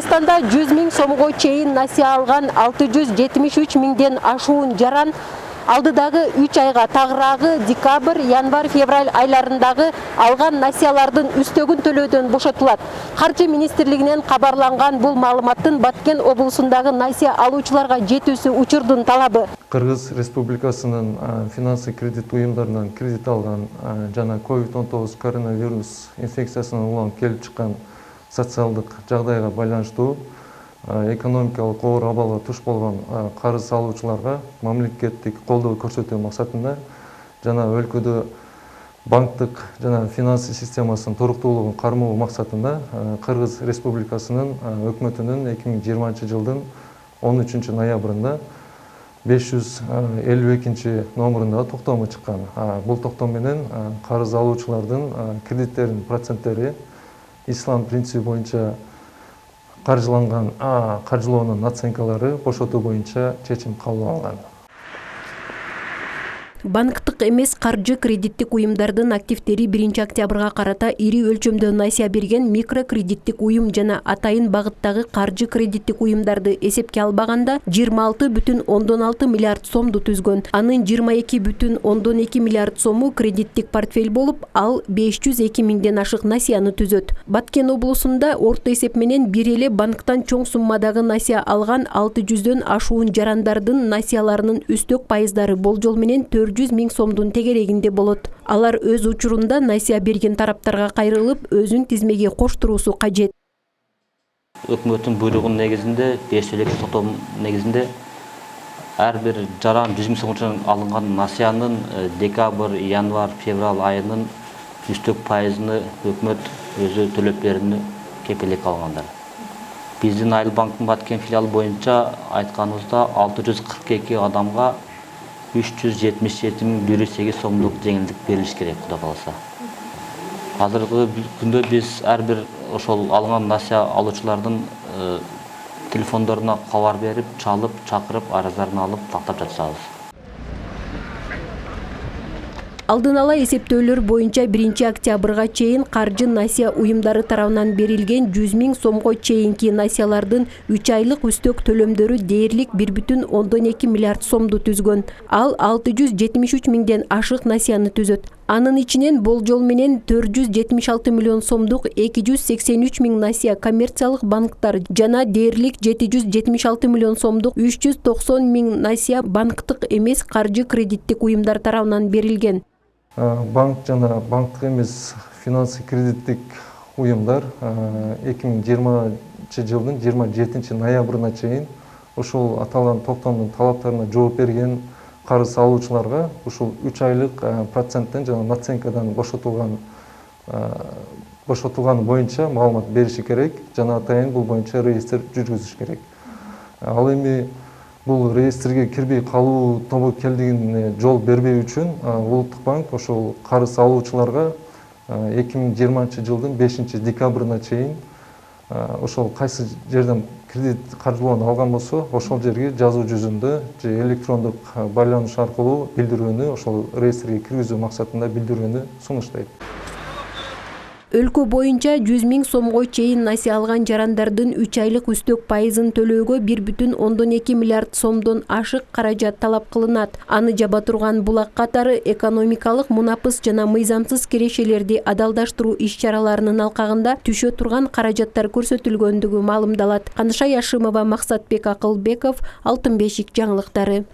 Кыргызстанда 100 000 сомго чейин насия алган 673 миңден ашуун жаран алдыдагы 3 айга тагыраагы декабрь, январь, февраль айларындагы алган насиялардын үстөгүн төлөөдөн бошотулат. Каржы министрлигинен кабарланган бул маалыматтын Баткен облусундагы насия алуучуларга жетүүсү учурдун талабы. Кыргыз Республикасынын финансы кредит уюмдарынан кредит алган жана COVID-19 коронавирус инфекциясынан улам келип чыккан социалдык жагдайга байланыштуу экономикалык оор абалга туш болгон карыз алуучуларга мамлекеттик колдоо көрсөтүү максатында жана өлкөдө банктык жана финансы системасынын туруктуулугун кармоо максатында Кыргыз Республикасынын өкмөтүнүн 2020 жылдын 13 ноябрында 552 номерунда токтому чыккан. Бул токтом менен карыз алуучулардын кредиттеринин проценттери ислам принципи боюнча каржыланган каржылоонун наценкалары бошотуу боюнча чечим кабыл алынган. Банктык эмес каржы кредиттик уюмдардын активдери 1 октябрга карата ири өлчөмдө насия берген микрокредиттик уюм жана атайын багыттагы каржы кредиттик уюмдарды эсепке албаганда 26,6 миллиард сомду түзгөн. Анын 22,2 миллиард сому кредиттик портфель болуп, ал 502 миңден ашык насияны түзөт. Баткен облусунда орто эсеп менен бир эле банктан чоң суммадагы насия алган 600дөн ашуун жарандардын насияларынын үстөк пайыздары болжол менен 400 000 сомдун тегерегинде болот. Алар өз учурунда насия берген тараптарга кайрылып, өзүн тизмеге коштуруусу кажет. Өкмөттүн буйругунун негизинде, 5 токтом негизинде ар бир жаран 100 000 сомдон алынган насиянын декабрь, январь, февраль айынын үстөк пайызын өкмөт өзү төлөп берүүнү кепилдик алгандар. Биздин Айыл банктын Баткен филиалы боюнча айтканыбызда 642 адамга 377,108 сомдук жеңилдик берилиш керек, Кудай кааласа. Азыркы күндө биз ар бир ошол алган насия алуучулардын телефондоруна кабар берип, чалып, чакырып, арыздарын алып, тактап жатабыз. Алдын ала эсептөөлөр боюнча 1 октябрга чейин каржы насия уюмдары тарабынан берилген 100 000 сомго чейинки насиялардын 3 айлык үстөк төлөмдөрү дээрлик 1,2 миллиард сомду түзгөн. Ал 673 миңден ашык насияны түзөт. Анын ичинен болжол менен 476 миллион сомдук 283 миң насия коммерциялык банктар жана дээрлик 776 миллион сомдук 390 миң насия банктык эмес каржы кредиттик уюмдар тарабынан берилген. Банк жана банктык эмес финансы кредиттик уюмдар 2020 жылдын 27 ноябрына чейин ошол аталган токтомдун талаптарына жооп берген карыз алуучуларга ушул 3 айлык проценттен жана наценкадан бошотулганы боюнча маалымат бериши керек жана атайын бул боюнча реестр жүргүзүш керек. Ал эми бул реестрге кирбей калуу тобокелдигине жол бербөө үчүн Улуттук банк ошол карыз алуучуларга 2020 жылдын 5 декабрына чейин ошол кайсы жерден кредит каржылоону алган болсо, ошол жерге жазуу жүзүндө же электрондук байланыш аркылуу билдирүүнү ошол реестрге киргизүү максатында билдирүүнү сунуштайт. Өлкө боюнча 100 000 сомго чейин насия алган жарандардын 3 айлык үстөк пайызын төлөөгө 1,2 миллиард сомдон ашык каражат талап кылынат. Аны жаба турган булак катары экономикалык мунапыс жана мыйзамсыз кирешелерди адалдаштыруу иш-чараларынын алкагында түшө турган каражаттар көрсөтүлгөндүгү маалымдалат. Каныша Яшымова, Максатбек Акылбеков, Алтын бешик жаңылыктары.